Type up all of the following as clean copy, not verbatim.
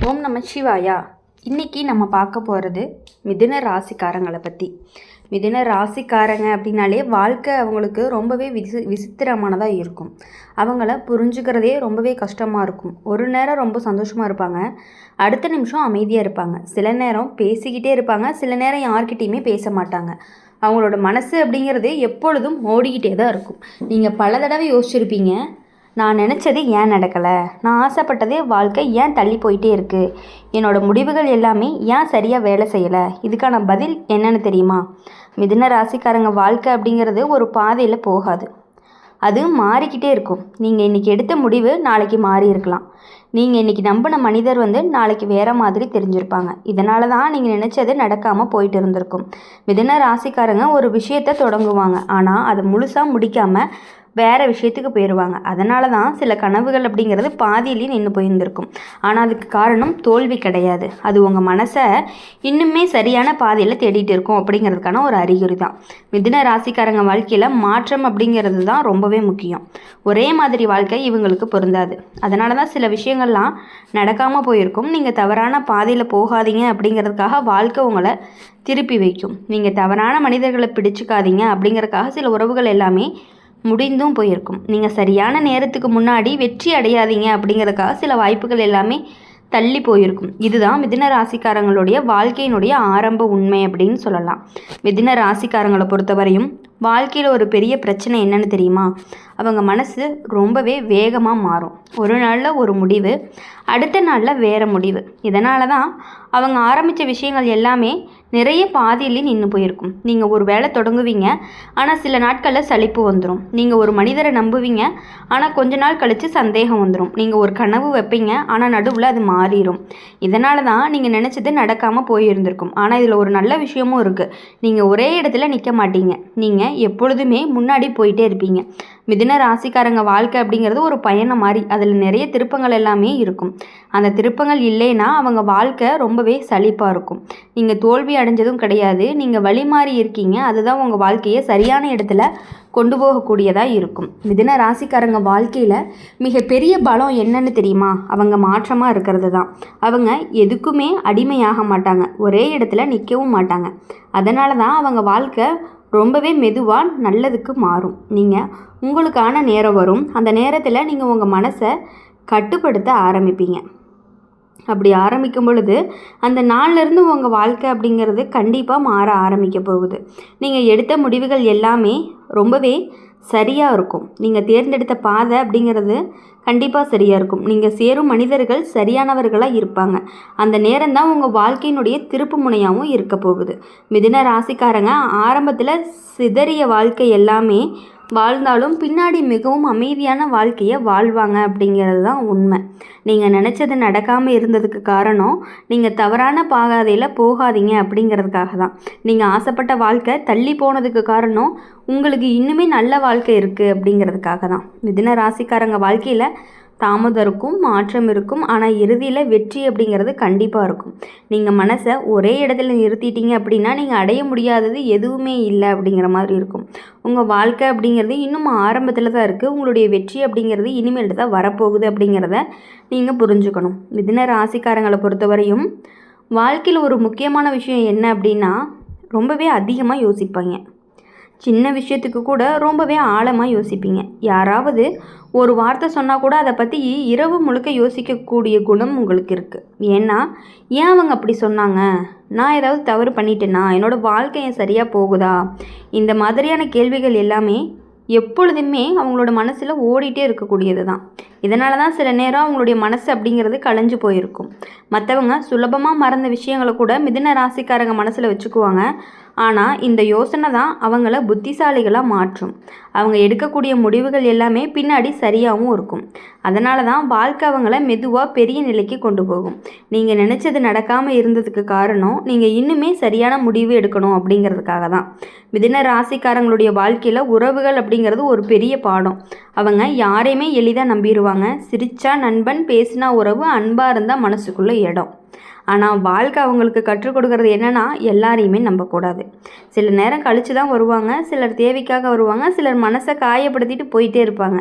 ஓம் நம சிவாயா. இன்றைக்கி நம்ம பார்க்க போகிறது மிதுன ராசிக்காரங்களை பற்றி. மிதுன ராசிக்காரங்க அப்படின்னாலே வாழ்க்கை அவங்களுக்கு ரொம்பவே விசித்திரமானதாக இருக்கும். அவங்கள புரிஞ்சுக்கிறதே ரொம்பவே கஷ்டமாக இருக்கும். ஒரு நேரம் ரொம்ப சந்தோஷமாக இருப்பாங்க, அடுத்த நிமிஷம் அமைதியாக இருப்பாங்க. சில நேரம் பேசிக்கிட்டே இருப்பாங்க, சில நேரம் யார்கிட்டையுமே பேச மாட்டாங்க. அவங்களோட மனசு அப்படிங்கிறது எப்பொழுதும் ஓடிக்கிட்டே தான் இருக்கும். நீங்கள் பல தடவை யோசிச்சிருப்பீங்க, நான் நினச்சது ஏன் நடக்கலை, நான் ஆசைப்பட்டதே வாழ்க்கை ஏன் தள்ளி போயிட்டே இருக்குது, என்னோடய முடிவுகள் எல்லாமே ஏன் சரியாக வேலை செய்யலை. இதுக்கான பதில் என்னென்னு தெரியுமா? மிதுன ராசிக்காரங்க வாழ்க்கை அப்படிங்கிறது ஒரு பாதையில் போகாது, அது மாறிக்கிட்டே இருக்கும். நீங்கள் இன்றைக்கி எடுத்த முடிவு நாளைக்கு மாறி இருக்கலாம். நீங்கள் இன்றைக்கி நம்பின மனிதர் நாளைக்கு வேறு மாதிரி தெரிஞ்சிருப்பாங்க. இதனால தான் நீங்கள் நினச்சது நடக்காமல் போயிட்டு இருந்திருக்கும். மிதுன ராசிக்காரங்க ஒரு விஷயத்தை தொடங்குவாங்க, ஆனால் அதை முழுசாக முடிக்காமல் வேறு விஷயத்துக்கு போயிடுவாங்க. அதனால தான் சில கனவுகள் அப்படிங்கிறது பாதியிலேயே நின்று போயிருந்திருக்கும். ஆனால் அதுக்கு காரணம் தோல்வி கிடையாது, அது உங்கள் மனசை இன்னுமே சரியான பாதையில் தேடிட்டு இருக்கும் அப்படிங்கிறதுக்கான ஒரு அறிகுறி தான். மிதுன ராசிக்காரங்க வாழ்க்கையில் மாற்றம் அப்படிங்கிறது தான் ரொம்பவே முக்கியம். ஒரே மாதிரி வாழ்க்கை இவங்களுக்கு பொருந்தாது. அதனால தான் சில விஷயங்கள்லாம் நடக்காமல் போயிருக்கும். நீங்கள் தவறான பாதையில் போகாதீங்க அப்படிங்கிறதுக்காக வாழ்க்கை உங்களை திருப்பி வைக்கும். நீங்கள் தவறான மனிதர்களை பிடிச்சிக்காதீங்க அப்படிங்கிறதுக்காக சில உறவுகள் எல்லாமே முடிந்தும் போயிருக்கும். நீங்கள் சரியான நேரத்துக்கு முன்னாடி வெற்றி அடையாதீங்க அப்படிங்கிறதுக்காக சில வாய்ப்புகள் எல்லாமே தள்ளி போயிருக்கும். இதுதான் மிதுன ராசிக்காரங்களுடைய வாழ்க்கையினுடைய ஆரம்ப உண்மை அப்படின்னு சொல்லலாம். மிதுன ராசிக்காரங்களை பொறுத்தவரையும் வாழ்க்கையில் ஒரு பெரிய பிரச்சனை என்னன்னு தெரியுமா? அவங்க மனசு ரொம்பவே வேகமாக மாறும். ஒரு நாளில் ஒரு முடிவு, அடுத்த நாளில் வேறு முடிவு. இதனால தான் அவங்க ஆரம்பித்த விஷயங்கள் எல்லாமே நிறைய பாதியிலே நின்று போயிருக்கும். நீங்கள் ஒரு வேலை தொடங்குவீங்க, ஆனால் சில நாட்களில் சலிப்பு வந்துடும். நீங்கள் ஒரு மனிதரை நம்புவீங்க, ஆனால் கொஞ்ச நாள் கழித்து சந்தேகம் வந்துடும். நீங்கள் ஒரு கனவு வைப்பீங்க, ஆனால் நடுவில் அது மாறிடும். இதனால தான் நீங்கள் நினச்சது நடக்காமல் போயிருந்திருக்கும். ஆனால் இதில் ஒரு நல்ல விஷயமும் இருக்குது. நீங்கள் ஒரே இடத்துல நிற்க மாட்டீங்க, நீங்கள் எப்பொழுதுமே முன்னாடி போயிட்டே இருப்பீங்க. மிதுன ராசிக்காரங்க வாழ்க்கை அப்படிங்கிறது ஒரு பயணம் மாதிரி, அதில் நிறைய திருப்பங்கள் எல்லாமே இருக்கும். அந்த திருப்பங்கள் இல்லைன்னா அவங்க வாழ்க்கை ரொம்பவே சலிப்பாக இருக்கும். நீங்கள் தோல்வி அடைஞ்சதும் கிடையாது, நீங்கள் வழி மாறி இருக்கீங்க. அதுதான் உங்கள் வாழ்க்கையை சரியான இடத்துல கொண்டு போகக்கூடியதாக இருக்கும். மிதுன ராசிக்காரங்க வாழ்க்கையில் மிகப்பெரிய பலம் என்னன்னு தெரியுமா? அவங்க மாற்றமாக இருக்கிறது தான். அவங்க எதுக்குமே அடிமையாக மாட்டாங்க, ஒரே இடத்துல நிற்கவும் மாட்டாங்க. அதனால தான் அவங்க வாழ்க்கை ரொம்பவே மெதுவாக நல்லதுக்கு மாறும். நீங்கள் உங்களுக்கான நேரம் வரும், அந்த நேரத்தில் நீங்கள் உங்கள் மனசை கட்டுப்படுத்த ஆரம்பிப்பீங்க. அப்படி ஆரம்பிக்கும் பொழுது அந்த நாள்லேருந்து உங்கள் வாழ்க்கை அப்படிங்கிறது கண்டிப்பாக மாற ஆரம்பிக்க போகுது. நீங்கள் எடுத்த முடிவுகள் எல்லாமே ரொம்பவே சரியாக இருக்கும். நீங்கள் தேர்ந்தெடுத்த பாதை அப்படிங்கிறது கண்டிப்பாக சரியாக இருக்கும். நீங்கள் சேரும் மனிதர்கள் சரியானவர்களாக இருப்பாங்க. அந்த நேரம் தான் உங்கள் வாழ்க்கையினுடைய திருப்பு முனையாகவும் இருக்க போகுது. மிதுன ராசிக்காரங்க ஆரம்பத்தில் சிதறிய வாழ்க்கை எல்லாமே வாழ்ந்தாலும் பின்னாடி மிகவும் அமைதியான வாழ்க்கையை வாழ்வாங்க அப்படிங்கிறது தான் உண்மை. நீங்கள் நினச்சது நடக்காமல் இருந்ததுக்கு காரணம் நீங்கள் தவறான பாதையில் போகாதீங்க அப்படிங்கிறதுக்காக தான். நீங்கள் ஆசைப்பட்ட வாழ்க்கை தள்ளி போனதுக்கு காரணம் உங்களுக்கு இன்னுமே நல்ல வாழ்க்கை இருக்குது அப்படிங்கிறதுக்காக தான். மிதுன ராசிக்காரங்க வாழ்க்கையில் தாமதம் இருக்கும், மாற்றம் இருக்கும், ஆனால் இறுதியில் வெற்றி அப்படிங்கிறது கண்டிப்பாக இருக்கும். நீங்கள் மனசை ஒரே இடத்துல நிறுத்திட்டீங்க அப்படின்னா நீங்கள் அடைய முடியாதது எதுவுமே இல்லை அப்படிங்கிற மாதிரி இருக்கும். உங்கள் வாழ்க்கை அப்படிங்கிறது இன்னும் ஆரம்பத்தில் தான் இருக்குது. உங்களுடைய வெற்றி அப்படிங்கிறது இனிமேல் தான் வரப்போகுது அப்படிங்கிறத நீங்கள் புரிஞ்சுக்கணும். மிதுன ராசிக்காரங்களை பொறுத்தவரையும் வாழ்க்கையில் ஒரு முக்கியமான விஷயம் என்ன அப்படின்னா, ரொம்பவே அதிகமாக யோசிப்பாங்க. சின்ன விஷயத்துக்கு கூட ரொம்பவே ஆழமாக யோசிப்பீங்க. யாராவது ஒரு வார்த்தை சொன்னால் கூட அதை பற்றி இரவு முழுக்க யோசிக்கக்கூடிய குணம் உங்களுக்கு இருக்குது. ஏன்னா ஏன் அவங்க அப்படி சொன்னாங்க, நான் ஏதாவது தவறு பண்ணிட்டேன்னா, என்னோடய வாழ்க்கை சரியாக போகுதா, இந்த மாதிரியான கேள்விகள் எல்லாமே எப்பொழுதுமே அவங்களோட மனசில் ஓடிட்டே இருக்கக்கூடியது தான். இதனால தான் சில நேரம் அவங்களுடைய மனசு அப்படிங்கிறது கலைஞ்சு போயிருக்கும். மற்றவங்க சுலபமாக மறந்த விஷயங்களை கூட மிதுன ராசிக்காரங்க மனசில் வச்சுக்குவாங்க. ஆனால் இந்த யோசனை தான் அவங்கள புத்திசாலிகளாக மாற்றும். அவங்க எடுக்கக்கூடிய முடிவுகள் எல்லாமே பின்னாடி சரியாகவும் இருக்கும். அதனால தான் வாழ்க்கை அவங்கள மெதுவாக பெரிய நிலைக்கு கொண்டு போகும். நீங்கள் நினச்சது நடக்காமல் இருந்ததுக்கு காரணம் நீங்கள் இன்னுமே சரியான முடிவு எடுக்கணும் அப்படிங்கிறதுக்காக தான். மிதுன ராசிக்காரங்களுடைய வாழ்க்கையில் உறவுகள் அப்படிங்கிறது ஒரு பெரிய பாடம். அவங்க யாரையுமே எளிதாக நம்பிடுவாங்க. சிரிச்சா நண்பன், பேசினா உறவு, அன்பாக இருந்தால் மனசுக்குள்ளே இடம். ஆனால் வாழ்க்கை அவங்களுக்கு கற்றுக் கொடுக்கறது என்னென்னா, எல்லாரையுமே நம்பக்கூடாது. சில நேரம் கழித்து தான் வருவாங்க, சிலர் தேவைக்காக வருவாங்க, சிலர் மனசை காயப்படுத்திட்டு போயிட்டே இருப்பாங்க.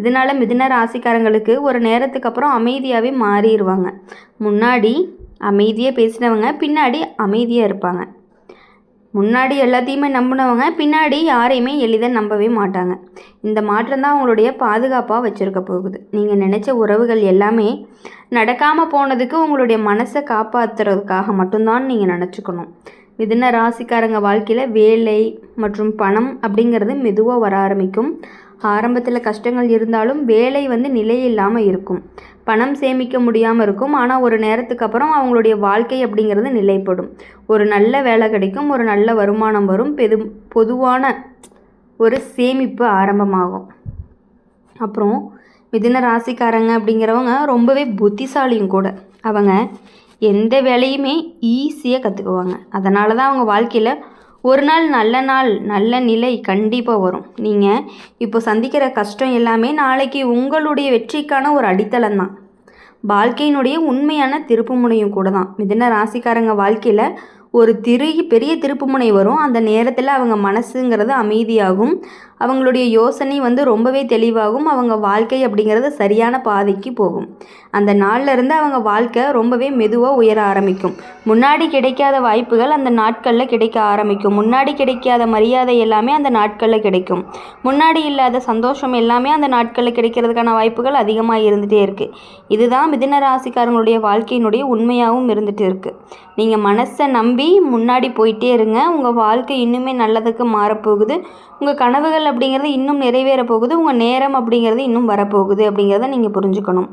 இதனால் மிதுன ராசிக்காரங்களுக்கு ஒரு நேரத்துக்கு அப்புறம் அமைதியாகவே மாறிடுவாங்க. முன்னாடி அமைதியாக பேசினவங்க பின்னாடி அமைதியாக இருப்பாங்க. முன்னாடி எல்லாத்தையுமே நம்பினவங்க பின்னாடி யாரையுமே எளிதாக நம்பவே மாட்டாங்க. இந்த மாற்றம் தான் அவங்களுடைய பாதுகாப்பாக வச்சுருக்க போகுது. நீங்கள் நினச்ச உறவுகள் எல்லாமே நடக்காமல் போனதுக்கு உங்களுடைய மனசை காப்பாற்றுறதுக்காக மட்டும்தான் நீங்கள் நினச்சிக்கணும். மிதுன ராசிக்காரங்க வாழ்க்கையில் வேலை மற்றும் பணம் அப்படிங்கிறது மெதுவாக வர ஆரம்பிக்கும். ஆரம்பத்தில் கஷ்டங்கள் இருந்தாலும் வேலை நிலை இல்லாமல் இருக்கும். பணம் சேமிக்க முடியாமல் இருக்கும். ஆனால் ஒரு நேரத்துக்கு அப்புறம் அவங்களுடைய வாழ்க்கை அப்படிங்கிறது நிலைப்படும். ஒரு நல்ல வேலை கிடைக்கும், ஒரு நல்ல வருமானம் வரும், பொதுவான ஒரு சேமிப்பு ஆரம்பமாகும். அப்புறம் மிதுன ராசிக்காரங்க அப்படிங்கிறவங்க ரொம்பவே புத்திசாலியும் கூட. அவங்க எந்த வேலையுமே ஈஸியாக கற்றுக்குவாங்க. அதனால தான் அவங்க வாழ்க்கையில் ஒரு நாள் நல்ல நிலை கண்டிப்பாக வரும். நீங்கள் இப்போ சந்திக்கிற கஷ்டம் எல்லாமே நாளைக்கு உங்களுடைய வெற்றிக்கான ஒரு அடித்தளம் தான். வாழ்க்கையினுடைய உண்மையான திருப்புமுனையும் கூட தான். மிதுன ராசிக்காரங்க வாழ்க்கையில் ஒரு பெரிய திருப்புமுனை வரும். அந்த நேரத்தில் அவங்க மனசுங்கிறது அமைதியாகும். அவங்களுடைய யோசனை ரொம்பவே தெளிவாகும். அவங்க வாழ்க்கை அப்படிங்கிறது சரியான பாதைக்கு போகும். அந்த நாள்லேருந்து அவங்க வாழ்க்கை ரொம்பவே மெதுவாக உயர ஆரம்பிக்கும். முன்னாடி கிடைக்காத வாய்ப்புகள் அந்த நாட்களில் கிடைக்க ஆரம்பிக்கும். முன்னாடி கிடைக்காத மரியாதை எல்லாமே அந்த நாட்களில் கிடைக்கும். முன்னாடி இல்லாத சந்தோஷம் எல்லாமே அந்த நாட்களில் கிடைக்கிறதுக்கான வாய்ப்புகள் அதிகமாக இருந்துகிட்டே இருக்குது. இதுதான் மிதுன ராசிக்காரங்களுடைய வாழ்க்கையினுடைய உண்மையாகவும் இருந்துகிட்டு இருக்குது. நீங்கள் மனசை நம்பி முன்னாடி போயிட்டே இருங்க. உங்கள் வாழ்க்கை இன்னுமே நல்லதுக்கு மாறப்போகுது. உங்கள் கனவுகள் அப்படிங்கிறது இன்னும் நிறைவேற போகுது. உங்கள் நேரம் அப்படிங்கிறது இன்னும் வரப்போகுது அப்படிங்கிறத நீங்கள் புரிஞ்சுக்கணும்.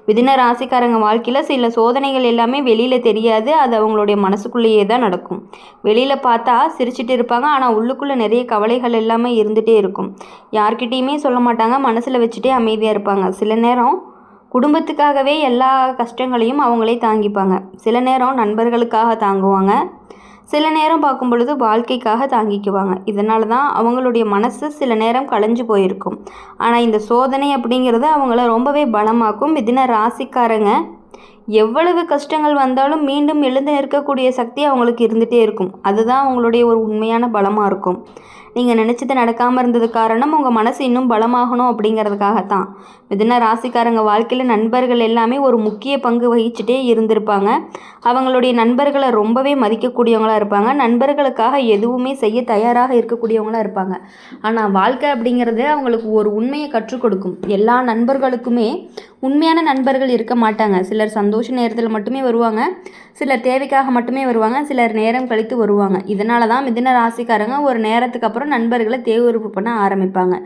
மிதுன ராசிக்காரங்க வாழ்க்கையில் சில சோதனைகள் எல்லாமே வெளியில் தெரியாது. அது அவங்களுடைய மனசுக்குள்ளேயே தான் நடக்கும். வெளியில் பார்த்தா சிரிச்சிட்டு இருப்பாங்க, ஆனால் உள்ளுக்குள்ளே நிறைய கவலைகள் எல்லாமே இருந்துகிட்டே இருக்கும். யார்கிட்டையுமே சொல்ல மாட்டாங்க, மனசில் வச்சுட்டே அமைதியாக இருப்பாங்க. சில நேரம் குடும்பத்துக்காகவே எல்லா கஷ்டங்களையும் அவங்களே தாங்கிப்பாங்க. சில நேரம் நண்பர்களுக்காக தாங்குவாங்க. சில நேரம் பார்க்கும் பொழுது வாழ்க்கைக்காக தாங்கிக்குவாங்க. இதனால தான் அவங்களுடைய மனசு சில நேரம் கலைஞ்சு போயிருக்கும். ஆனால் இந்த சோதனை அப்படிங்கிறது அவங்கள ரொம்பவே பலமாக்கும். மிதுன ராசிக்காரங்க எவ்வளவு கஷ்டங்கள் வந்தாலும் மீண்டும் எழுந்து நிற்கக்கூடிய சக்தி அவங்களுக்கு இருந்துகிட்டே இருக்கும். அதுதான் அவங்களுடைய ஒரு உண்மையான பலமாக இருக்கும். நீங்கள் நினச்சது நடக்காமல் இருந்தது காரணம் உங்கள் மனசு இன்னும் பலமாகணும் அப்படிங்கிறதுக்காகத்தான். மிதுன ராசிக்காரங்க வாழ்க்கையில் நண்பர்கள் எல்லாமே ஒரு முக்கிய பங்கு வகிச்சுட்டே இருந்திருப்பாங்க. அவங்களுடைய நண்பர்களை ரொம்பவே மதிக்கக்கூடியவங்களாக இருப்பாங்க. நண்பர்களுக்காக எதுவுமே செய்ய தயாராக இருக்கக்கூடியவங்களாக இருப்பாங்க. ஆனால் வாழ்க்கை அப்படிங்கிறது அவங்களுக்கு ஒரு உண்மையை கற்றுக் கொடுக்கும். எல்லா நண்பர்களுக்குமே உண்மையான நண்பர்கள் இருக்க மாட்டாங்க. சிலர் சந்தோஷ நேரத்தில் மட்டுமே வருவாங்க, சிலர் தேவைக்காக மட்டுமே வருவாங்க, சிலர் நேரம் கழித்து வருவாங்க. இதனால தான் மிதுன ராசிக்காரங்க ஒரு நேரத்துக்கு அப்புறம் நண்பர்களை தேர்வு பண்ண ஆரம்பிப்பாங்க.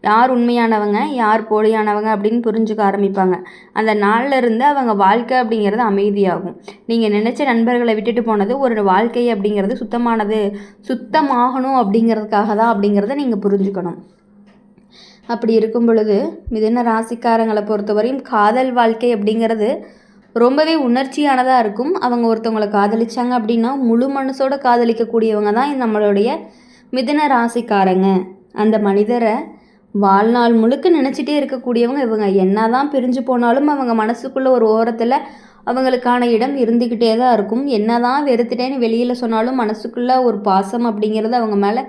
யார் உண்மையானவங்க யார் போலியானவங்க அப்படின்னு புரிஞ்சுக்க ஆரம்பிப்பாங்க. அந்த நாளில் இருந்து அவங்க வாழ்க்கை அப்படிங்கிறது அமைதியாகும். நீங்கள் நினச்ச நண்பர்களை விட்டுட்டு போனது ஒரு வாழ்க்கை அப்படிங்கிறது சுத்தமாகணும் அப்படிங்கிறதுக்காக தான் அப்படிங்கிறத நீங்கள் புரிஞ்சுக்கணும். அப்படி இருக்கும் பொழுது மிதுன ராசிக்காரங்களை பொறுத்தவரையும் காதல் வாழ்க்கை அப்படிங்கிறது ரொம்பவே உணர்ச்சியானதாக இருக்கும். அவங்க ஒருத்தவங்களை காதலிச்சாங்க அப்படின்னா முழு மனசோட காதலிக்கக்கூடியவங்க தான் நம்மளுடைய மிதுன ராசிக்காரங்க. அந்த மனிதரை வாழ்நாள் முழுக்க நினச்சிட்டே இருக்கக்கூடியவங்க இவங்க. என்ன தான் பிரிஞ்சு போனாலும் அவங்க மனசுக்குள்ளே ஒரு ஓரத்தில் அவங்களுக்கான இடம் இருந்துக்கிட்டே தான் இருக்கும். என்ன தான் வெறுத்துட்டேன்னு வெளியில் சொன்னாலும் மனசுக்குள்ளே ஒரு பாசம் அப்படிங்கிறது அவங்க மேலே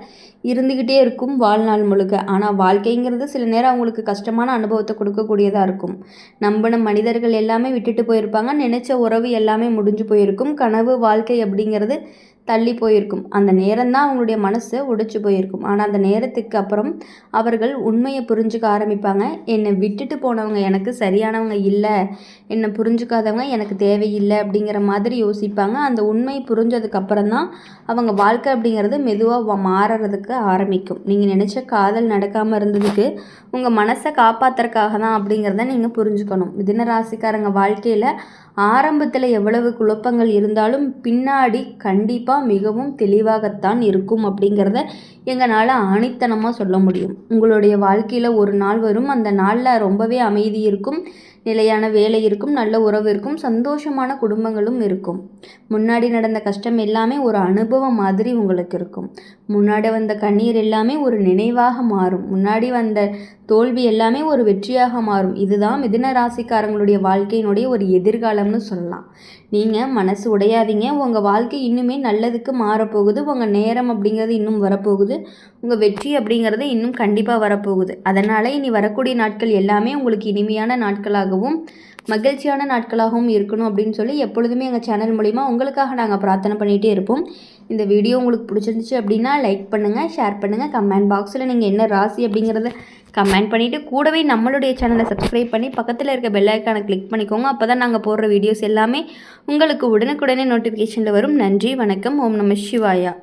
இருந்துக்கிட்டே இருக்கும் வாழ்நாள் முழுக்க. ஆனால் வாழ்க்கைங்கிறது சில நேரம் அவங்களுக்கு கஷ்டமான அனுபவத்தை கொடுக்கக்கூடியதாக இருக்கும். நம்பின மனிதர்கள் எல்லாமே விட்டுட்டு போயிருப்பாங்க. நினச்ச உறவு எல்லாமே முடிஞ்சு போயிருக்கும். கனவு வாழ்க்கை அப்படிங்கிறது தள்ளி போயிருக்கும். அந்த நேரம்தான் அவங்களுடைய மனசை உடைச்சு போயிருக்கும். ஆனால் அந்த நேரத்துக்கு அப்புறம் அவர்கள் உண்மையை புரிஞ்சுக்க ஆரம்பிப்பாங்க. என்னை விட்டுட்டு போனவங்க எனக்கு சரியானவங்க இல்லை, என்னை புரிஞ்சுக்காதவங்க எனக்கு தேவையில்லை அப்படிங்கிற மாதிரி யோசிப்பாங்க. அந்த உண்மை புரிஞ்சதுக்கப்புறம் தான் அவங்க வாழ்க்கை அப்படிங்கிறது மெதுவாக மாறுறதுக்கு ஆரம்பிக்கும். நீங்கள் நினச்ச காதல் நடக்காமல் இருந்ததுக்கு உங்கள் மனசை காப்பாற்றுறதுக்காக தான் அப்படிங்கிறத நீங்கள் புரிஞ்சுக்கணும். மிதுன ராசிக்காரங்க வாழ்க்கையில் ஆரம்பத்தில் எவ்வளவு குழப்பங்கள் இருந்தாலும் பின்னாடி கண்டிப்பாக மிகவும் தெளிவாகத்தான் இருக்கும் அப்படிங்கிறத எங்களால் ஆணித்தனமாக சொல்ல முடியும். உங்களுடைய வாழ்க்கையில் ஒரு நாள் வரும், அந்த நாளில் ரொம்பவே அமைதி இருக்கும். நிலையான வேலை இருக்கும், நல்ல உறவு இருக்கும், சந்தோஷமான குடும்பங்களும் இருக்கும். முன்னாடி நடந்த கஷ்டம் எல்லாமே ஒரு அனுபவம் மாதிரி உங்களுக்கு இருக்கும். முன்னாடி வந்த கண்ணீர் எல்லாமே ஒரு நினைவாக மாறும். முன்னாடி வந்த தோல்வி எல்லாமே ஒரு வெற்றியாக மாறும். இதுதான் மிதுன ராசிக்காரங்களுடைய வாழ்க்கையினுடைய ஒரு எதிர்காலம்னு சொல்லலாம். நீங்கள் மனசு உடையாதீங்க. உங்கள் வாழ்க்கை இன்னுமே நல்லதுக்கு மாறப்போகுது. உங்கள் நேரம் அப்படிங்கிறது இன்னும் வரப்போகுது. உங்கள் வெற்றி அப்படிங்கிறது இன்னும் கண்டிப்பாக வரப்போகுது. அதனால் இனி வரக்கூடிய நாட்கள் எல்லாமே உங்களுக்கு இனிமையான நாட்களாகவும் மகிழ்ச்சியான நாட்களாகவும் இருக்கணும் அப்படின்னு சொல்லி எப்பொழுதுமே எங்கள் சேனல் மூலிமா உங்களுக்காக நாங்கள் பிரார்த்தனை பண்ணிகிட்டே இருப்போம். இந்த வீடியோ உங்களுக்கு பிடிச்சிருந்துச்சு அப்படின்னா லைக் பண்ணுங்கள், ஷேர் பண்ணுங்கள். கமெண்ட் பாக்ஸில் நீங்கள் என்ன ராசி அப்படிங்கிறத கமெண்ட் பண்ணிவிட்டு கூடவே நம்மளுடைய சேனலை சப்ஸ்கிரைப் பண்ணி பக்கத்தில் இருக்க பெல் ஐக்கானை கிளிக் பண்ணிக்கோங்க. அப்போ தான் நாங்கள் போடுற வீடியோஸ் எல்லாமே உங்களுக்கு உடனுக்குடனே நோட்டிஃபிகேஷனில் வரும். நன்றி, வணக்கம். ஓம் நம சிவாயா.